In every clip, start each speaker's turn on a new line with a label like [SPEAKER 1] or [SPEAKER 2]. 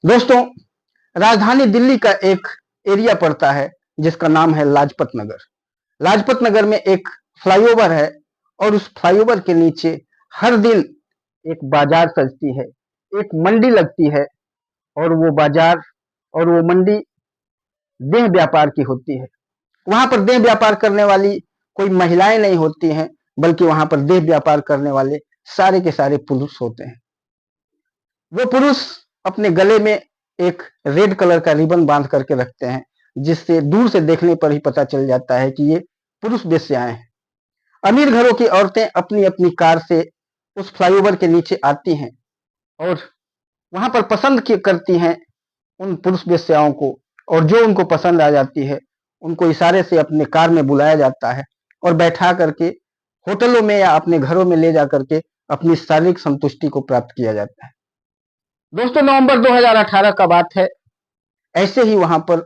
[SPEAKER 1] दोस्तों, राजधानी दिल्ली का एक एरिया पड़ता है जिसका नाम है लाजपत नगर। लाजपत नगर में एक फ्लाईओवर है और उस फ्लाईओवर के नीचे हर दिन एक बाजार सजती है, एक मंडी लगती है और वो बाजार और वो मंडी देह व्यापार की होती है। वहां पर देह व्यापार करने वाली कोई महिलाएं नहीं होती हैं, बल्कि वहां पर देह व्यापार करने वाले सारे के सारे पुरुष होते हैं। वो पुरुष अपने गले में एक रेड कलर का रिबन बांध करके रखते हैं, जिससे दूर से देखने पर ही पता चल जाता है कि ये पुरुष वेश्याएं हैं। अमीर घरों की औरतें अपनी अपनी कार से उस फ्लाईओवर के नीचे आती हैं और वहां पर पसंद करती हैं उन पुरुष वेश्याओं को, और जो उनको पसंद आ जाती है उनको इशारे से अपने कार में बुलाया जाता है और बैठा करके होटलों में या अपने घरों में ले जा करके अपनी शारीरिक संतुष्टि को प्राप्त किया जाता है। दोस्तों, नवंबर 2018 का बात है। ऐसे ही वहां पर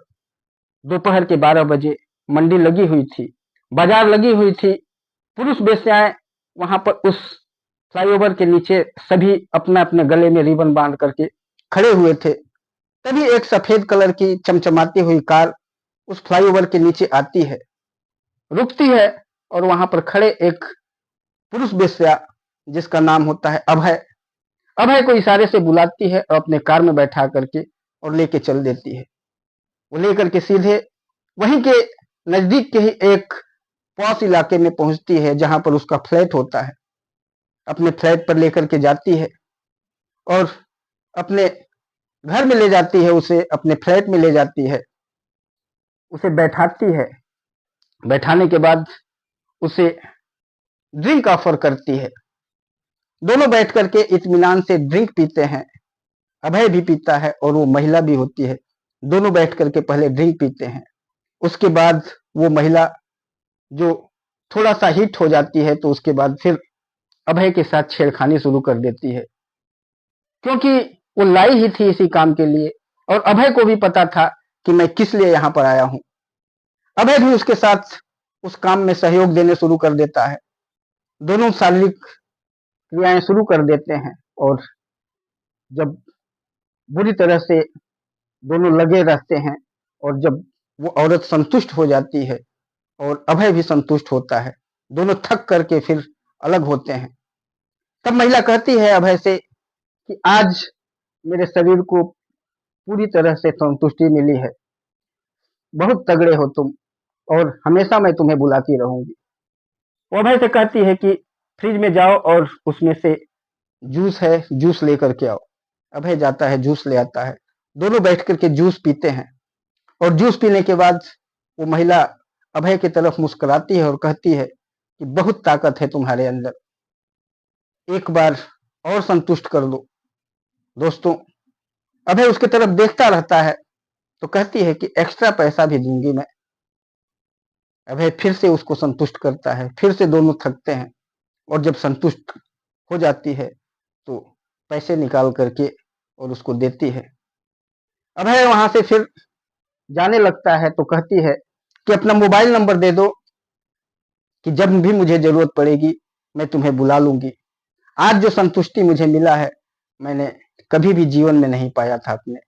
[SPEAKER 1] दोपहर के 12 बजे मंडी लगी हुई थी, बाजार लगी हुई थी। पुरुष वेश्याएं वहां पर उस फ्लाईओवर के नीचे सभी अपना अपने गले में रिबन बांध करके खड़े हुए थे। तभी एक सफेद कलर की चमचमाती हुई कार उस फ्लाईओवर के नीचे आती है, रुकती है और वहां पर खड़े एक पुरुष वेश्या जिसका नाम होता है अभय, अभय को इशारे से बुलाती है और अपने कार में बैठा करके और लेके चल देती है। वो लेकर के सीधे वहीं के नजदीक के ही एक पॉश इलाके में पहुंचती है, जहां पर उसका फ्लैट होता है। अपने फ्लैट पर लेकर के जाती है और अपने घर में ले जाती है, उसे अपने फ्लैट में ले जाती है, उसे बैठाती है। बैठाने के बाद उसे ड्रिंक ऑफर करती है। दोनों बैठ करके इत्मीनान से ड्रिंक पीते हैं। अभय भी पीता है और वो महिला भी होती है। दोनों बैठ करके पहले ड्रिंक पीते हैं। उसके बाद वो महिला जो थोड़ा सा हिट हो जाती है, तो उसके बाद फिर अभय के साथ छेड़खानी शुरू कर देती है, क्योंकि वो लाई ही थी इसी काम के लिए और अभय को भी पता था कि मैं किस लिए यहाँ पर आया हूँ। अभय भी उसके साथ उस काम में सहयोग देने शुरू कर देता है। दोनों शारीरिक क्रियाएं शुरू कर देते हैं और जब बुरी तरह से दोनों लगे रहते हैं और जब वो औरत संतुष्ट हो जाती है और अभय भी संतुष्ट होता है, दोनों थक करके फिर अलग होते हैं। तब महिला कहती है अभय से कि आज मेरे शरीर को पूरी तरह से संतुष्टि मिली है, बहुत तगड़े हो तुम और हमेशा मैं तुम्हें बुलाती रहूंगी। वो अभय से कहती है कि फ्रिज में जाओ और उसमें से जूस है, जूस लेकर के आओ। अभय जाता है, जूस ले आता है। दोनों बैठ करके जूस पीते हैं और जूस पीने के बाद वो महिला अभय की तरफ मुस्कुराती है और कहती है कि बहुत ताकत है तुम्हारे अंदर, एक बार और संतुष्ट कर दो। दोस्तों, अभय उसकी तरफ देखता रहता है तो कहती है कि एक्स्ट्रा पैसा भी दूंगी मैं। अभय फिर से उसको संतुष्ट करता है, फिर से दोनों थकते हैं और जब संतुष्ट हो जाती है तो पैसे निकाल करके और उसको देती है। अभय वहां से फिर जाने लगता है तो कहती है कि अपना मोबाइल नंबर दे दो कि जब भी मुझे जरूरत पड़ेगी मैं तुम्हें बुला लूंगी। आज जो संतुष्टि मुझे मिला है, मैंने कभी भी जीवन में नहीं पाया था अपने।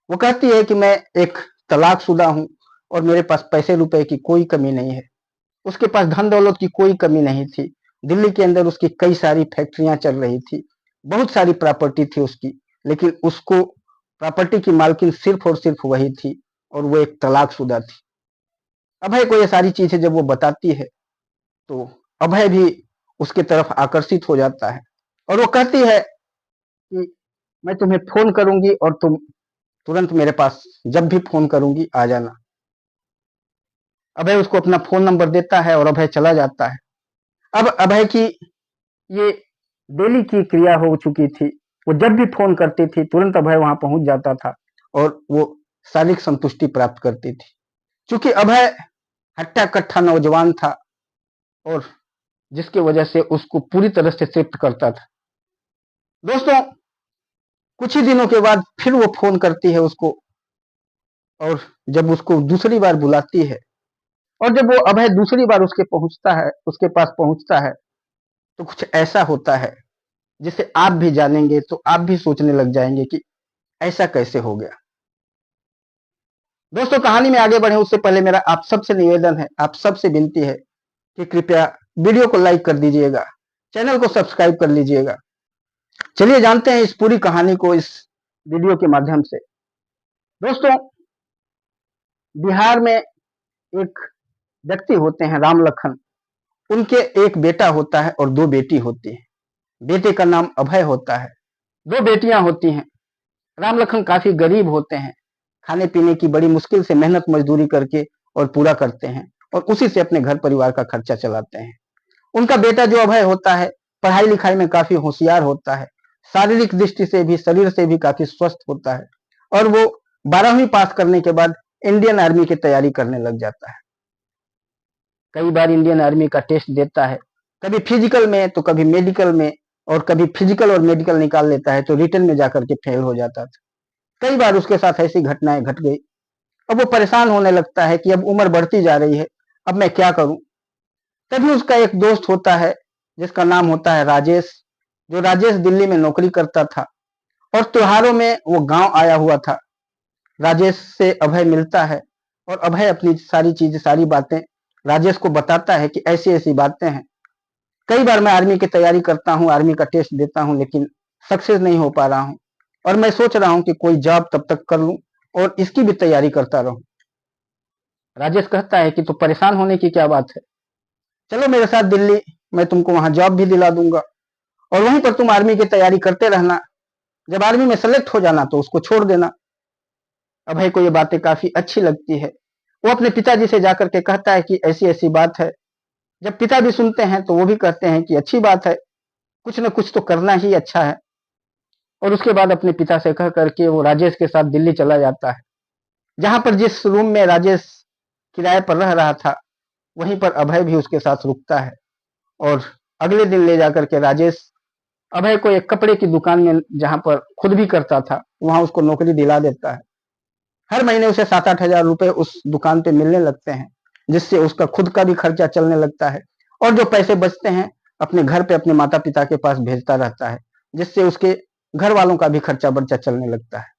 [SPEAKER 1] वो कहती है कि मैं एक तलाकशुदा हूँ और मेरे पास पैसे रुपए की कोई कमी नहीं है। उसके पास धन दौलत की कोई कमी नहीं थी। दिल्ली के अंदर उसकी कई सारी फैक्ट्रियां चल रही थी, बहुत सारी प्रॉपर्टी थी उसकी, लेकिन उसको प्रॉपर्टी की मालकिन सिर्फ और सिर्फ वही थी और वो एक तलाकशुदा थी। अभय को ये सारी चीजें जब वो बताती है तो अभय भी उसके तरफ आकर्षित हो जाता है और वो कहती है कि मैं तुम्हें फोन करूंगी और तुम तुरंत मेरे पास जब भी फोन करूंगी आ जाना। अभय उसको अपना फोन नंबर देता है और अभय चला जाता है। अब अभय की ये डेली की क्रिया हो चुकी थी। वो जब भी फोन करती थी तुरंत अभय वहां पहुंच जाता था और वो शारीरिक संतुष्टि प्राप्त करती थी। क्योंकि अभय हट्टा कट्ठा नौजवान था और जिसकी वजह से उसको पूरी तरह से शिफ्ट करता था। दोस्तों, कुछ ही दिनों के बाद फिर वो फोन करती है उसको और जब उसको दूसरी बार बुलाती है और जब वो अभय दूसरी बार उसके पास पहुंचता है तो कुछ ऐसा होता है जिसे आप भी जानेंगे तो आप भी सोचने लग जाएंगे कि ऐसा कैसे हो गया? दोस्तों, कहानी में आगे बढ़े उससे पहले मेरा आप सबसे निवेदन है, आप सबसे विनती है कि कृपया वीडियो को लाइक कर दीजिएगा, चैनल को सब्सक्राइब कर लीजिएगा। चलिए जानते हैं इस पूरी कहानी को इस वीडियो के माध्यम से। दोस्तों, बिहार में एक व्यक्ति होते हैं राम लखन। उनके एक बेटा होता है और 2 बेटी होती है। बेटे का नाम अभय होता है, 2 बेटियां होती हैं। राम लखन काफी गरीब होते हैं, खाने पीने की बड़ी मुश्किल से मेहनत मजदूरी करके और पूरा करते हैं और उसी से अपने घर परिवार का खर्चा चलाते हैं। उनका बेटा जो अभय होता है, पढ़ाई लिखाई में काफी होशियार होता है, शारीरिक दृष्टि से भी, शरीर से भी काफी स्वस्थ होता है और वो 12वीं पास करने के बाद इंडियन आर्मी की तैयारी करने लग जाता है। कई बार इंडियन आर्मी का टेस्ट देता है, कभी फिजिकल में तो कभी मेडिकल में, और कभी फिजिकल और मेडिकल निकाल लेता है तो रिटर्न में जाकर के फेल हो जाता था। कई बार उसके साथ ऐसी घटनाएं घट गई। अब वो परेशान होने लगता है कि अब उम्र बढ़ती जा रही है, अब मैं क्या करूं। तभी उसका एक दोस्त होता है जिसका नाम होता है राजेश। जो राजेश दिल्ली में नौकरी करता था और त्योहारों में वो गांव आया हुआ था। राजेश से अभय मिलता है और अभय अपनी सारी चीजें, सारी बातें राजेश को बताता है कि ऐसी ऐसी बातें हैं। कई बार मैं आर्मी की तैयारी करता हूँ, आर्मी का टेस्ट देता हूँ, लेकिन सक्सेस नहीं हो पा रहा हूँ और मैं सोच रहा हूँ कि कोई जॉब तब तक कर लूं और इसकी भी तैयारी करता रहूं। राजेश कहता है कि तो परेशान होने की क्या बात है, चलो मेरे साथ दिल्ली, मैं तुमको वहां जॉब भी दिला दूंगा और वहीं पर तुम आर्मी की तैयारी करते रहना। जब आर्मी में सेलेक्ट हो जाना तो उसको छोड़ देना। अभय को ये बातें काफी अच्छी लगती है। वो अपने पिताजी से जाकर के कहता है कि ऐसी ऐसी बात है। जब पिता भी सुनते हैं तो वो भी कहते हैं कि अच्छी बात है, कुछ न कुछ तो करना ही अच्छा है। और उसके बाद अपने पिता से कह करके वो राजेश के साथ दिल्ली चला जाता है। जहां पर जिस रूम में राजेश किराए पर रह रहा था, वहीं पर अभय भी उसके साथ रुकता है और अगले दिन ले जाकर के राजेश अभय को एक कपड़े की दुकान में, जहां पर खुद भी करता था, वहां उसको नौकरी दिला देता है। हर महीने उसे 7-8 हजार रुपए उस दुकान पे मिलने लगते हैं, जिससे उसका खुद का भी खर्चा चलने लगता है और जो पैसे बचते हैं अपने घर पे अपने माता पिता के पास भेजता रहता है, जिससे उसके घर वालों का भी खर्चा बर्चा चलने लगता है।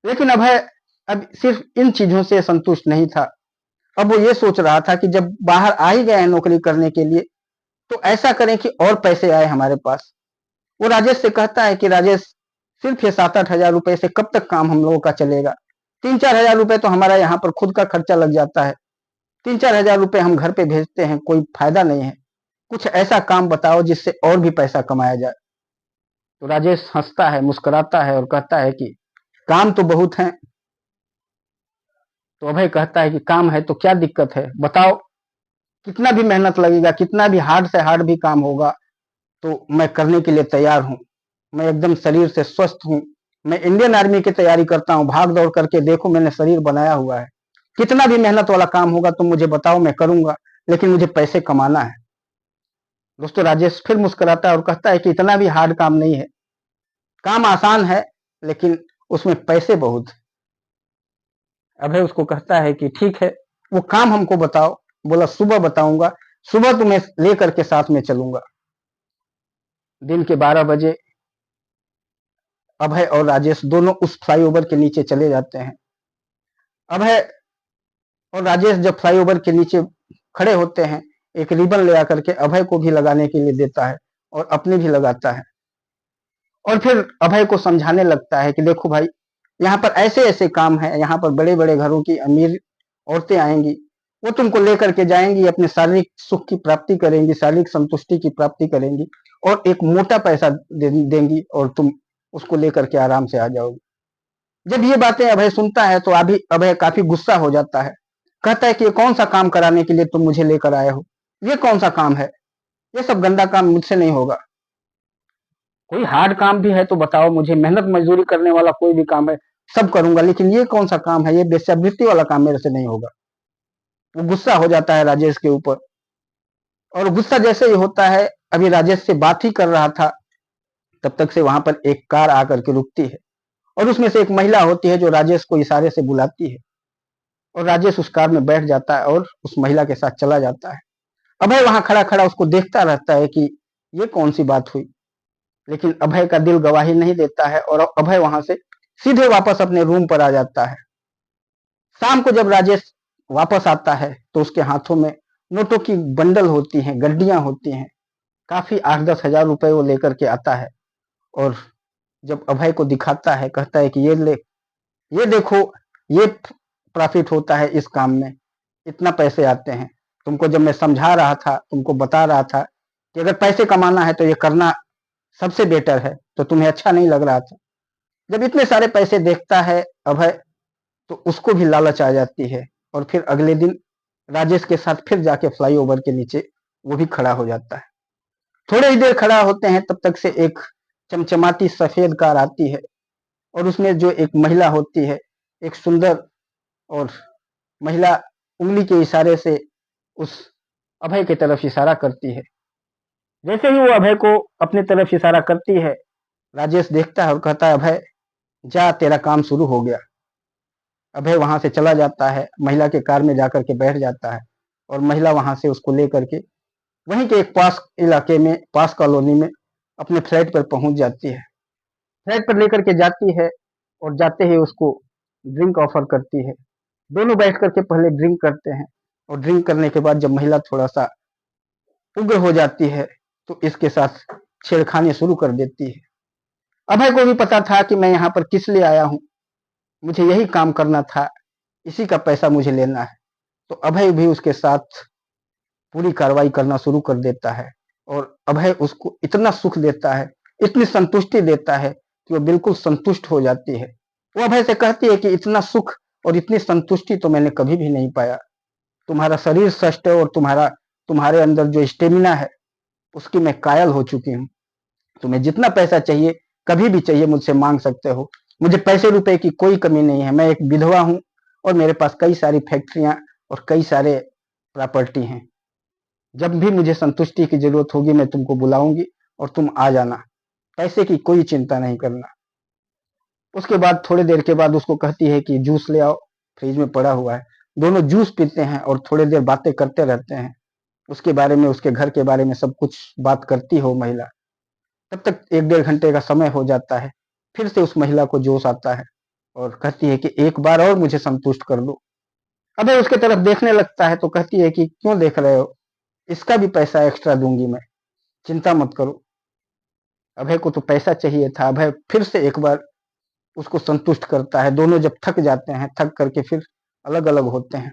[SPEAKER 1] लेकिन अभय अब सिर्फ इन चीजों से संतुष्ट नहीं था। अब वो ये सोच रहा था कि जब बाहर आ ही गए हैं नौकरी करने के लिए, तो ऐसा करें कि और पैसे आए हमारे पास। वो राजेश से कहता है कि राजेश, सिर्फ ये 7-8 हजार रुपए से कब तक काम हम लोगों का चलेगा। 3-4 हजार रुपए तो हमारा यहाँ पर खुद का खर्चा लग जाता है, 3-4 हजार रुपए हम घर पे भेजते हैं, कोई फायदा नहीं है। कुछ ऐसा काम बताओ जिससे और भी पैसा कमाया जाए। तो राजेश हंसता है, मुस्कुराता है और कहता है कि काम तो बहुत है। तो अभय कहता है कि काम है तो क्या दिक्कत है, बताओ कितना भी मेहनत लगेगा, कितना भी हार्ड से हार्ड भी काम होगा तो मैं करने के लिए तैयार हूँ। मैं एकदम शरीर से स्वस्थ हूँ। मैं इंडियन आर्मी की तैयारी करता हूँ, भाग दौड़ करके देखो मैंने शरीर बनाया हुआ है। कितना भी मेहनत वाला काम होगा तुम मुझे बताओ, मैं करूंगा, लेकिन मुझे पैसे कमाना है। दोस्तों, राजेश फिर मुस्कुराता है और कहता है कि इतना भी हार्ड काम नहीं है, काम आसान है, लेकिन उसमें पैसे बहुत है। अभय उसको कहता है कि ठीक है, वो काम हमको बताओ। बोला सुबह बताऊंगा, सुबह तुम्हें लेकर के साथ में चलूंगा। दिन के 12 बजे अभय और राजेश दोनों उस फ्लाईओवर के नीचे चले जाते हैं। अभय और राजेश जब फ्लाईओवर के नीचे खड़े होते हैं, एक रिबन ले आकर के अभय को भी लगाने के लिए देता है और अपने भी लगाता है और फिर अभय को समझाने लगता है कि देखो भाई, यहाँ पर ऐसे ऐसे काम है, यहाँ पर बड़े बड़े घरों की अमीर औरतें आएंगी, वो तुमको लेकर के जाएंगी, अपने शारीरिक सुख की प्राप्ति करेंगी, शारीरिक संतुष्टि की प्राप्ति करेंगी और एक मोटा पैसा देंगी और तुम उसको लेकर के आराम से आ जाओगे। जब ये बातें अभय सुनता है तो अभी अभय काफी गुस्सा हो जाता है। कहता है कि ये कौन सा काम कराने के लिए तुम मुझे लेकर आए हो, ये कौन सा काम है, ये सब गंदा काम मुझसे नहीं होगा। कोई हार्ड काम भी है तो बताओ मुझे, मेहनत मजदूरी करने वाला कोई भी काम है सब करूंगा, लेकिन ये कौन सा काम है, ये वेश्यावृत्ति वाला काम मेरे से नहीं होगा। वो गुस्सा हो जाता है राजेश के ऊपर और गुस्सा जैसे ही होता है, अभी राजेश से बात ही कर रहा था, तब तक से वहां पर एक कार आकर के रुकती है और उसमें से एक महिला होती है जो राजेश को इशारे से बुलाती है और राजेश उस कार में बैठ जाता है और उस महिला के साथ चला जाता है। अभय वहां खड़ा खड़ा उसको देखता रहता है कि ये कौन सी बात हुई, लेकिन अभय का दिल गवाही नहीं देता है और अभय वहां से सीधे वापस अपने रूम पर आ जाता है। शाम को जब राजेश वापस आता है तो उसके हाथों में नोटों की बंडल होती हैं, गड्डियां होती हैं, काफी 8-10 हजार रुपए वो लेकर के आता है। और जब अभय को दिखाता है, कहता है कि ये देखो, ये प्रॉफिट होता है इस काम में, इतना पैसे आते हैं। तुमको जब मैं समझा रहा था, तुमको बता रहा था कि अगर पैसे कमाना है तो ये करना सबसे बेटर है, तो तुम्हें अच्छा नहीं लग रहा था। जब इतने सारे पैसे देखता है अभय, तो उसको भी लालच आ जाती है और फिर अगले दिन राजेश के साथ फिर जाके फ्लाईओवर के नीचे वो भी खड़ा हो जाता है। थोड़ी ही देर खड़ा होते हैं, तब तक से एक चमचमाती सफेद कार आती है और उसमें जो एक महिला होती है, एक सुंदर और महिला उंगली के इशारे से उस अभय की तरफ इशारा करती है। जैसे ही वो अभय को अपनी तरफ इशारा करती है, राजेश देखता है और कहता है, अभय जा, तेरा काम शुरू हो गया। अभय वहां से चला जाता है, महिला के कार में जाकर के बैठ जाता है और महिला वहां से उसको लेकर के वहीं के एक पास इलाके में, पास कॉलोनी में अपने फ्लैट पर पहुंच जाती है। फ्लैट पर लेकर के जाती है और जाते ही उसको ड्रिंक ऑफर करती है। दोनों बैठ करके पहले ड्रिंक करते हैं और ड्रिंक करने के बाद जब महिला थोड़ा सा उग्र हो जाती है तो इसके साथ छेड़खानी शुरू कर देती है। अभय को भी पता था कि मैं यहाँ पर किस लिए आया हूँ, मुझे यही काम करना था, इसी का पैसा मुझे लेना है। तो अभय भी उसके साथ पूरी कार्रवाई करना शुरू कर देता है और अभय उसको इतना सुख देता है, इतनी संतुष्टि देता है कि वो बिल्कुल संतुष्ट हो जाती है। वो अभय से कहती है कि इतना सुख और इतनी संतुष्टि तो मैंने कभी भी नहीं पाया। तुम्हारा शरीर स्वस्थ है और तुम्हारे अंदर जो स्टेमिना है उसकी मैं कायल हो चुकी हूँ। तुम्हें जितना पैसा चाहिए, कभी भी चाहिए, मुझसे मांग सकते हो। मुझे पैसे रुपए की कोई कमी नहीं है। मैं एक विधवा हूँ और मेरे पास कई सारी फैक्ट्रियां और कई सारे प्रॉपर्टी हैं। जब भी मुझे संतुष्टि की जरूरत होगी मैं तुमको बुलाऊंगी और तुम आ जाना। पैसे की कोई चिंता नहीं करना। उसके बाद थोड़ी देर के बाद उसको कहती है कि जूस ले आओ, फ्रिज में पड़ा हुआ है। दोनों जूस पीते हैं और थोड़ी देर बातें करते रहते हैं, उसके बारे में, उसके घर के बारे में सब कुछ बात करती हो महिला। तब तक 1-1.5 घंटे का समय हो जाता है। फिर से उस महिला को जोश आता है और कहती है कि एक बार और मुझे संतुष्ट कर दो। अबे उसके तरफ देखने लगता है तो कहती है कि क्यों देख रहे हो, इसका भी पैसा एक्स्ट्रा दूंगी मैं, चिंता मत करो। अभय को तो पैसा चाहिए था। अभय फिर से एक बार उसको संतुष्ट करता है। दोनों जब थक जाते हैं, थक करके फिर अलग अलग होते हैं।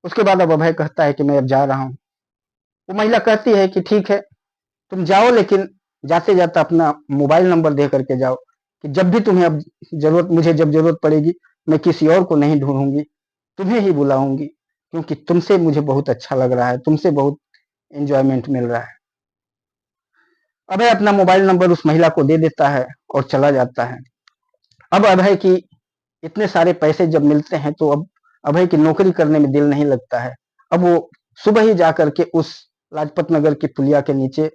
[SPEAKER 1] उसके बाद अब अभय कहता है कि मैं अब जा रहा हूँ। वो महिला कहती है कि ठीक है, तुम जाओ, लेकिन जाते जाते अपना मोबाइल नंबर दे करके जाओ कि जब भी तुम्हें अब जरूरत, मुझे जब जरूरत पड़ेगी, मैं किसी और को नहीं ढूंढूंगी, तुम्हें ही बुलाऊंगी, क्योंकि तुमसे मुझे बहुत अच्छा लग रहा है, तुमसे बहुत एंजॉयमेंट मिल रहा है। अभय अपना मोबाइल नंबर उस महिला को दे देता है और चला जाता है। अब अभय की इतने सारे पैसे जब मिलते हैं तो अब अभय की नौकरी करने में दिल नहीं लगता है। अब वो सुबह ही जाकर के उस लाजपत नगर की पुलिया के नीचे,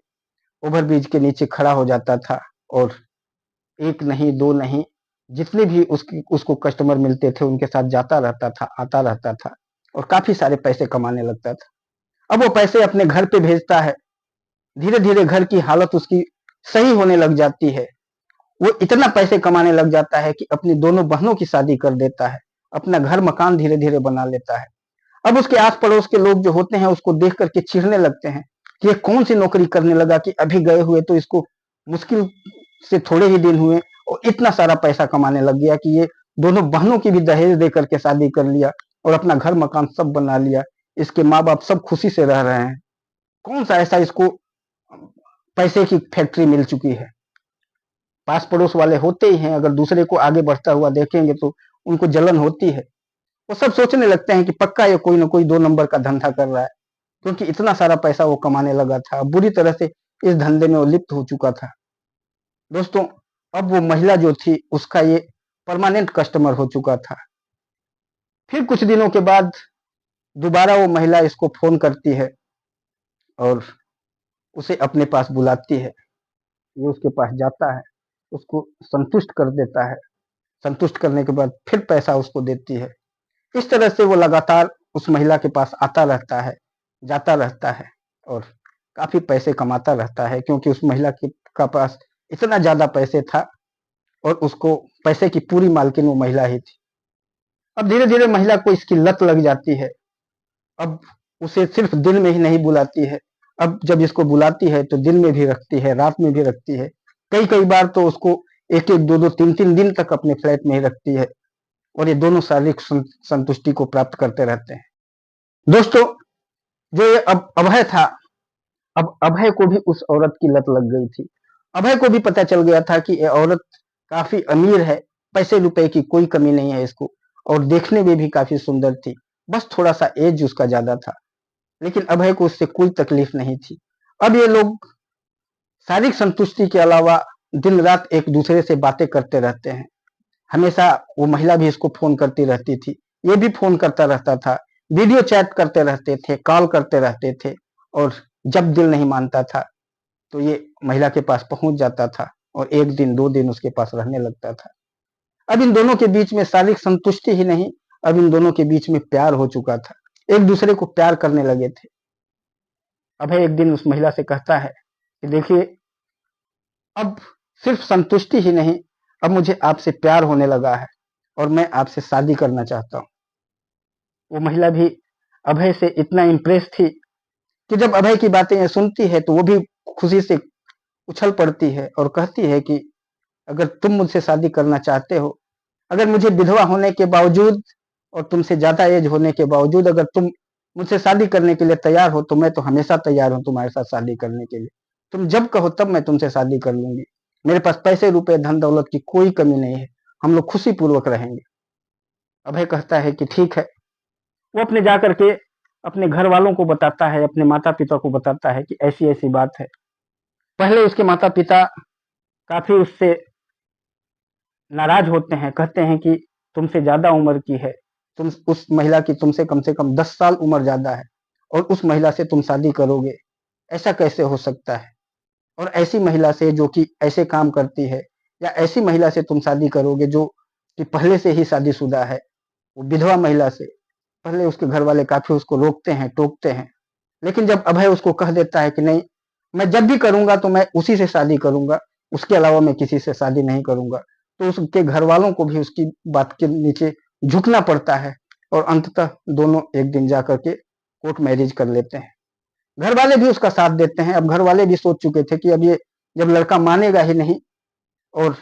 [SPEAKER 1] ओवरब्रिज के नीचे खड़ा हो जाता था और एक नहीं, दो नहीं, जितने भी उसको कस्टमर मिलते थे उनके साथ जाता रहता था, आता रहता था और काफी सारे पैसे कमाने लगता था। अब वो पैसे अपने घर पे भेजता है। धीरे धीरे घर की हालत उसकी सही होने लग जाती है। वो इतना पैसे कमाने लग जाता है कि अपनी दोनों बहनों की शादी कर देता है, अपना घर मकान धीरे धीरे बना लेता है। अब उसके आस पड़ोस के लोग जो होते हैं उसको देख करके चिढ़ने लगते हैं कि ये कौन सी नौकरी करने लगा कि अभी गए हुए तो इसको मुश्किल से थोड़े ही दिन हुए और इतना सारा पैसा कमाने लग गया कि ये दोनों बहनों की भी दहेज दे करके शादी कर लिया और अपना घर मकान सब बना लिया। इसके माँ बाप सब खुशी से रह रहे हैं। कौन सा ऐसा इसको पैसे की फैक्ट्री मिल चुकी है। पास पड़ोस वाले होते ही हैं, अगर दूसरे को आगे बढ़ता हुआ देखेंगे तो उनको जलन होती है। वो सब सोचने लगते हैं कि पक्का ये कोई ना कोई 2 नंबर का धंधा कर रहा है, क्योंकि इतना सारा पैसा वो कमाने लगा था। बुरी तरह से इस धंधे में वो लिप्त हो चुका था। दोस्तों, अब वो महिला जो थी उसका ये परमानेंट कस्टमर हो चुका था। फिर कुछ दिनों के बाद दोबारा वो महिला इसको फोन करती है और उसे अपने पास बुलाती है। ये उसके पास जाता है, उसको संतुष्ट कर देता है। संतुष्ट करने के बाद फिर पैसा उसको देती है। इस तरह से वो लगातार उस महिला के पास आता रहता है, जाता रहता है और काफी पैसे कमाता रहता है, क्योंकि उस महिला के का पास इतना ज्यादा पैसे था और उसको पैसे की पूरी मालकिन वो महिला ही थी। अब धीरे धीरे महिला को इसकी लत लग जाती है। अब उसे सिर्फ दिन में ही नहीं बुलाती है, अब जब इसको बुलाती है तो दिन में भी रखती है, रात में भी रखती है। कई कई बार तो उसको एक एक दो दो तीन तीन दिन तक अपने फ्लैट में ही रखती है, और ये दोनों शारीरिक संतुष्टि को प्राप्त करते रहते हैं। दोस्तों, जो ये अब अभय था, अब अभय को भी उस औरत की लत लग गई थी। अभय को भी पता चल गया था कि ये औरत काफी अमीर है, पैसे रुपए की कोई कमी नहीं है इसको, और देखने में भी काफी सुंदर थी। बस थोड़ा सा एज उसका ज्यादा था, लेकिन अभय को उससे कोई तकलीफ नहीं थी। अब ये लोग शारीरिक संतुष्टि के अलावा दिन रात एक दूसरे से बातें करते रहते हैं। हमेशा वो महिला भी इसको फोन करती रहती थी, ये भी फोन करता रहता था, वीडियो चैट करते रहते थे, कॉल करते रहते थे। और जब दिल नहीं मानता था तो ये महिला के पास पहुंच जाता था और एक दिन दो दिन उसके पास रहने लगता था। अब इन दोनों के बीच में शारीरिक संतुष्टि ही नहीं, अब इन दोनों के बीच में प्यार हो चुका था, एक दूसरे को प्यार करने लगे थे। अभय एक दिन उस महिला से कहता है कि देखिए, अब सिर्फ संतुष्टि ही नहीं, अब मुझे आपसे प्यार होने लगा है और मैं आपसे शादी करना चाहता हूँ। वो महिला भी अभय से इतना इम्प्रेस थी कि जब अभय की बातें सुनती है तो वो भी खुशी से उछल पड़ती है और कहती है कि अगर तुम मुझसे शादी करना चाहते हो, अगर मुझे विधवा होने के बावजूद और तुमसे ज्यादा एज होने के बावजूद अगर तुम मुझसे शादी करने के लिए तैयार हो तो मैं तो हमेशा तैयार हूं तुम्हारे साथ शादी करने के लिए। तुम जब कहो तब मैं तुमसे शादी कर लूंगी। मेरे पास पैसे रुपए धन दौलत की कोई कमी नहीं है, हम लोग खुशी पूर्वक रहेंगे। अभय कहता है कि ठीक है। वो अपने जा करके अपने घर वालों को बताता है, अपने माता पिता को बताता है कि ऐसी ऐसी बात है। पहले उसके माता पिता काफी उससे नाराज होते हैं, कहते हैं कि तुमसे ज्यादा उम्र की है, तुम उस महिला की तुमसे कम से कम 10 साल उम्र ज्यादा है, और उस महिला से तुम शादी करोगे, ऐसा कैसे हो सकता है? और ऐसी महिला से जो कि ऐसे काम करती है, या ऐसी महिला से तुम शादी करोगे जो कि पहले से ही शादीशुदा है, वो विधवा महिला से। पहले उसके घर वाले काफी उसको रोकते हैं, टोकते हैं, लेकिन जब अभय उसको कह देता है कि नहीं, मैं जब भी करूंगा तो मैं उसी से शादी करूंगा, उसके अलावा मैं किसी से शादी नहीं करूंगा, तो उसके घर वालों को भी उसकी बात के नीचे झुकना पड़ता है, और अंततः दोनों एक दिन जाकर के कोर्ट मैरिज कर लेते हैं। घर वाले भी उसका साथ देते हैं। अब घर वाले भी सोच चुके थे कि अब ये जब लड़का मानेगा ही नहीं, और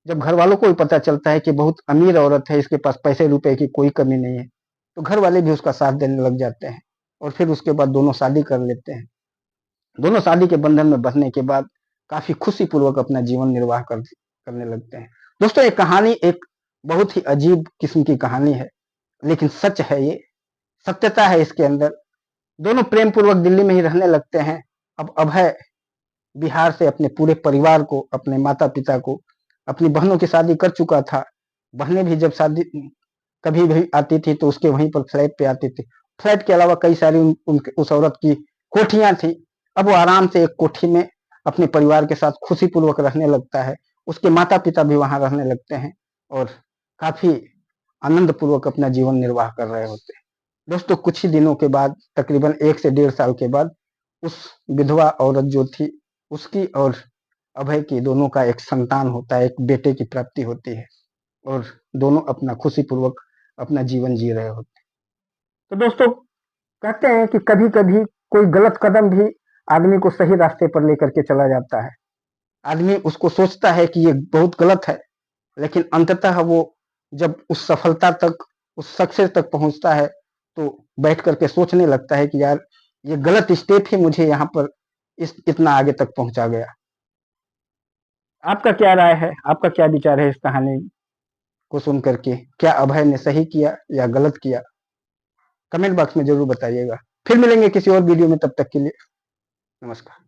[SPEAKER 1] जब घर वालों को भी पता चलता है कि बहुत अमीर औरत है, इसके पास पैसे रुपए की कोई कमी नहीं है, तो घर वाले भी उसका साथ देने लग जाते हैं, और फिर उसके बाद दोनों शादी कर लेते हैं। दोनों शादी के बंधन में बंधने के बाद काफी खुशी पूर्वक अपना जीवन निर्वाह करने लगते हैं। दोस्तों, ये कहानी एक बहुत ही अजीब किस्म की कहानी है, लेकिन सच है, ये सत्यता है इसके अंदर। दोनों प्रेम पूर्वक दिल्ली में ही रहने लगते हैं। अब अभय बिहार से अपने पूरे परिवार को, अपने माता पिता को, अपनी बहनों की शादी कर चुका था। बहनें भी जब शादी कभी भी आती थी तो उसके वहीं पर फ्लैट पे आती थी। फ्लैट के अलावा कई सारी उस औरत की कोठियां थी। अब वो आराम से एक कोठी में अपने परिवार के साथ खुशी पूर्वक रहने लगता है। उसके माता पिता भी वहां रहने लगते हैं और काफी आनंद पूर्वक अपना जीवन निर्वाह कर रहे होते हैं। दोस्तों, कुछ ही दिनों के बाद, तकरीबन 1 से 1.5 साल के बाद, उस विधवा औरत जो थी, उसकी और अभय की दोनों का एक संतान होता है, एक बेटे की प्राप्ति होती है, और दोनों अपना खुशी पूर्वक अपना जीवन जी रहे होते हैं। तो दोस्तों, कहते हैं कि कभी कभी कोई गलत कदम भी आदमी को सही रास्ते पर लेकर के चला जाता है। आदमी उसको सोचता है कि ये बहुत गलत है, लेकिन अंततः वो जब उस सफलता तक, उस सक्सेस तक पहुंचता है, तो बैठ करके सोचने लगता है कि यार, ये गलत स्टेप ही मुझे यहाँ पर इतना आगे तक पहुंचा गया। आपका क्या राय है, आपका क्या विचार है इस कहानी को सुन करके? क्या अभय ने सही किया या गलत किया? कमेंट बॉक्स में जरूर बताइएगा। फिर मिलेंगे किसी और वीडियो में, तब तक के लिए नमस्कार।